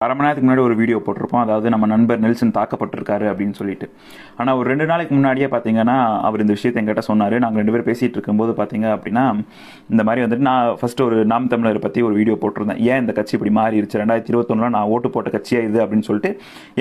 அரை மணி நேரத்துக்கு முன்னாடி ஒரு வீடியோ போட்டிருப்போம். அதாவது நம்ம நண்பர் நெல்சன் தாக்கப்பட்டிருக்காரு அப்படின்னு சொல்லிட்டு. ஆனால் ஒரு 2 நாளைக்கு முன்னாடியே பார்த்தீங்கன்னா அவர் இந்த விஷயத்தை என்கிட்ட சொன்னார். நாங்கள் 2 பேரும் பேசிகிட்டு இருக்கும்போது பார்த்தீங்க அப்படின்னா இந்த மாதிரி வந்துட்டு நான் ஃபஸ்ட்டு ஒரு நாம் தமிழரை பற்றி ஒரு வீடியோ போட்டிருந்தேன். ஏன் இந்த கட்சி இப்படி மாறிடுச்சு, 2021 நான் ஓட்டு போட்ட கட்சியாக இது அப்படின்னு சொல்லிட்டு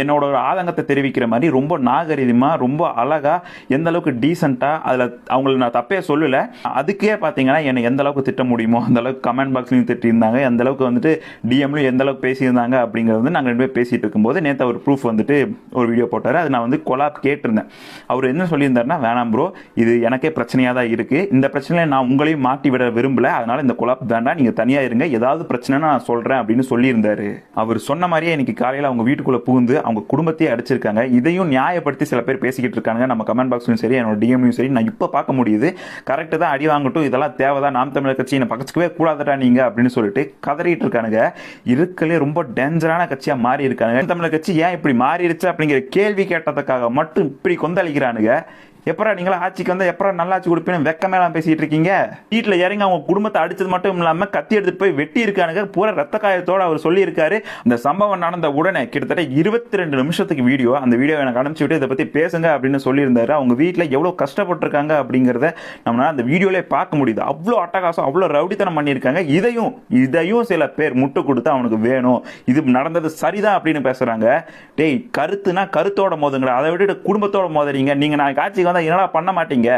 என்னோட ஒரு ஆதங்கத்தை தெரிவிக்கிற மாதிரி ரொம்ப நாகரிகமாக ரொம்ப அழகாக எந்த அளவுக்கு டீசெண்டாக அதில் அவங்களை நான் தப்பே சொல்லலை. அதுக்கே பார்த்தீங்கன்னா என்னை எந்த அளவுக்கு திட்ட முடியுமோ அந்த அளவுக்கு கமெண்ட் பாக்ஸ்லையும் திட்டியிருந்தாங்க, எந்த அளவுக்கு வந்துட்டு டிஎம்லையும் எந்த அளவுக்கு பேசியிருந்தாங்க அப்படிங்கிறது வந்து நாங்கள் 2 பேர் பேசிகிட்டு இருக்கும்போது நேற்று அவர் ப்ரூஃப் வந்துட்டு ஒரு வீடியோ போட்டார். அது நான் வந்து கொலாப் கேட்டிருந்தேன். அவர் என்ன சொல்லியிருந்தாருன்னா, வேணாம் ப்ரோ, இது எனக்கே பிரச்சனையாக தான் இருக்குது, இந்த பிரச்சனையை நான் உங்களையும் மாட்டி விட விரும்பலை, அதனால் இந்த கொலாப் வேண்டாம், நீங்கள் தனியாக இருங்க, ஏதாவது பிரச்சனைனா நான் சொல்கிறேன் அப்படின்னு சொல்லியிருந்தாரு. அவர் சொன்ன மாதிரியே இன்னைக்கு காலையில் அவங்க வீட்டுக்குள்ளே புகுந்து அவங்க குடும்பத்தையே அடிச்சிருக்காங்க. இதையும் நியாயப்படுத்தி சில பேர் பேசிக்கிட்டு இருக்காங்க. நம்ம கமெண்ட் பாக்ஸ்லையும் சரி என்னோட டிஎம்லையும் சரி நான் இப்போ பார்க்க முடியுது. கரெக்டு தான், அடி வாங்கட்டும், இதெல்லாம் தேவைதான், நாம் தமிழர் கட்சி என்னை பக்கத்துக்கவே கூடாதடா நீங்கள் அப்படின்னு சொல்லிட்டு கதறிட்டு இருக்கானுங்க. இருக்கலே ரொம்ப டேஞ்சரான கட்சியா மாறி இருக்காங்க. தமிழர் கட்சி ஏன் இப்படி மாறிடுச்சு அப்படிங்கிற கேள்வி கேட்டதுக்காக மட்டும் இப்படி கொந்தளிக்கிறானுங்க. எப்பரா நீங்களா ஆட்சிக்கு வந்தால் எப்பரா நல்லாட்சி கொடுப்பீங்கன்னு வெக்கமேலாம் பேசிட்டு இருக்கீங்க. வீட்டில் இறங்கி அவங்க குடும்பத்தை அடிச்சது மட்டும் இல்லாமல் கத்தி எடுத்துட்டு போய் வெட்டி இருக்கானுங்க. பூரா ரத்த காயத்தோடு அவர் சொல்லியிருக்காரு. இந்த சம்பவம் நடந்த உடனே கிட்டத்தட்ட 22 நிமிஷத்துக்கு வீடியோ, அந்த வீடியோ எனக்கு அனுப்பிச்சு விட்டு இதை பற்றி பேசுங்க அப்படின்னு சொல்லியிருந்தாரு. அவங்க வீட்டில் எவ்வளோ கஷ்டப்பட்டிருக்காங்க அப்படிங்கிறத நம்மளால அந்த வீடியோலே பார்க்க முடியுது. அவ்வளோ அட்டகாசம், அவ்வளோ ரவுடித்தனம் பண்ணியிருக்காங்க. இதையும் சில பேர் முட்டு கொடுத்து அவனுக்கு வேணும், இது நடந்தது சரிதான் அப்படின்னு பேசுறாங்க. டேய், கருத்துனா கருத்தோட மோதுங்களா, அதை விட்டுட்டு குடும்பத்தோட மோதுறீங்க. நீங்க நான் காட்சிக்கு வந்தா என்னடா பண்ண மாட்டீங்க?